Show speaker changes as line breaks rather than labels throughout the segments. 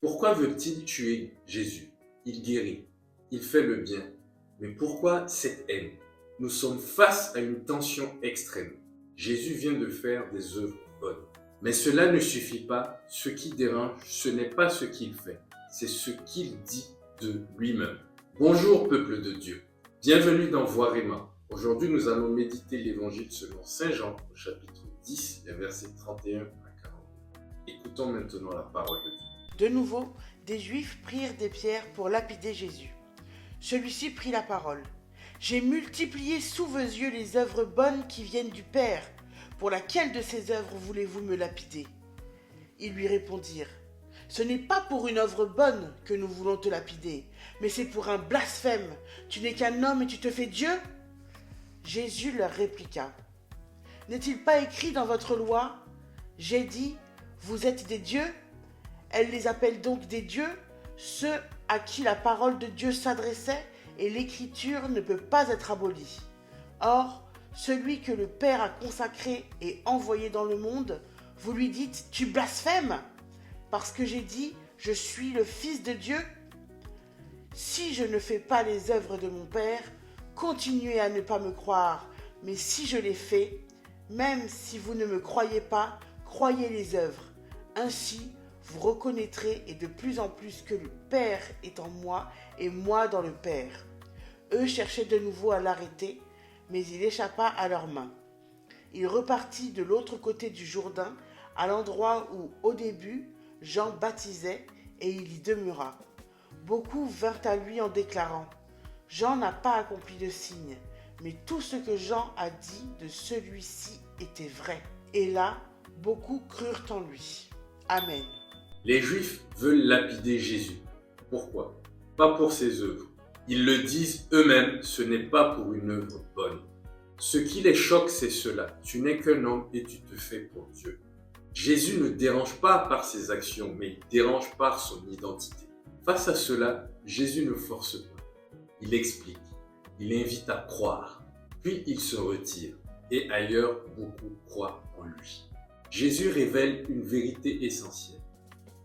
Pourquoi veut-il tuer Jésus? Il guérit, il fait le bien. Mais pourquoi cette haine? Nous sommes face à une tension extrême. Jésus vient de faire des œuvres bonnes. Mais cela ne suffit pas. Ce qui dérange, ce n'est pas ce qu'il fait, c'est ce qu'il dit de lui-même. Bonjour peuple de Dieu, bienvenue dans Voix Réma. Aujourd'hui nous allons méditer l'évangile selon Saint Jean au chapitre 10, les versets 31 à 40. Écoutons maintenant la parole de Dieu.
De nouveau, des Juifs prirent des pierres pour lapider Jésus. Celui-ci prit la parole. « J'ai multiplié sous vos yeux les œuvres bonnes qui viennent du Père. Pour laquelle de ces œuvres voulez-vous me lapider ?» Ils lui répondirent. « Ce n'est pas pour une œuvre bonne que nous voulons te lapider, mais c'est pour un blasphème. Tu n'es qu'un homme et tu te fais Dieu ?» Jésus leur répliqua. « N'est-il pas écrit dans votre loi? J'ai dit, vous êtes des dieux ?» Elle les appelle donc des dieux, ceux à qui la parole de Dieu s'adressait, et l'écriture ne peut pas être abolie. Or, celui que le Père a consacré et envoyé dans le monde, vous lui dites « Tu blasphèmes !» parce que j'ai dit « Je suis le Fils de Dieu ?» Si je ne fais pas les œuvres de mon Père, continuez à ne pas me croire, mais si je les fais, même si vous ne me croyez pas, croyez les œuvres. Ainsi, vous reconnaîtrez et de plus en plus que le Père est en moi et moi dans le Père. Eux cherchaient de nouveau à l'arrêter, mais il échappa à leurs mains. Il repartit de l'autre côté du Jourdain, à l'endroit où, au début, Jean baptisait, et il y demeura. Beaucoup vinrent à lui en déclarant « Jean n'a pas accompli de signe, mais tout ce que Jean a dit de celui-ci était vrai. » Et là, beaucoup crurent en lui. Amen.
Les Juifs veulent lapider Jésus. Pourquoi? Pas pour ses œuvres. Ils le disent eux-mêmes, ce n'est pas pour une œuvre bonne. Ce qui les choque, c'est cela. Tu n'es qu'un homme et tu te fais pour Dieu. Jésus ne dérange pas par ses actions, mais il dérange par son identité. Face à cela, Jésus ne force pas. Il explique, il invite à croire, puis il se retire. Et ailleurs, beaucoup croient en lui. Jésus révèle une vérité essentielle.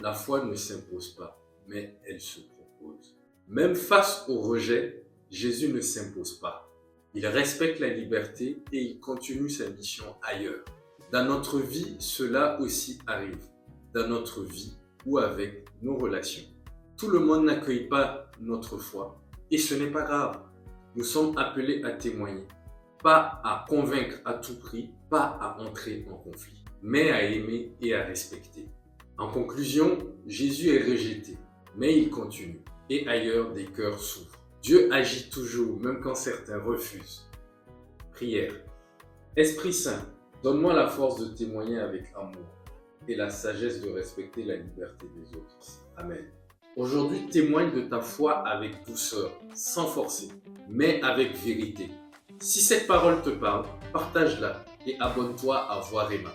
La foi ne s'impose pas, mais elle se propose. Même face au rejet, Jésus ne s'impose pas. Il respecte la liberté et il continue sa mission ailleurs. Dans notre vie, cela aussi arrive. Dans notre vie ou avec nos relations. Tout le monde n'accueille pas notre foi et ce n'est pas grave. Nous sommes appelés à témoigner. Pas à convaincre à tout prix, pas à entrer en conflit, mais à aimer et à respecter. En conclusion, Jésus est rejeté, mais il continue. Et ailleurs, des cœurs s'ouvrent. Dieu agit toujours, même quand certains refusent. Prière. Esprit Saint, donne-moi la force de témoigner avec amour et la sagesse de respecter la liberté des autres. Amen. Aujourd'hui, témoigne de ta foi avec douceur, sans forcer, mais avec vérité. Si cette parole te parle, partage-la et abonne-toi à Voix Réma.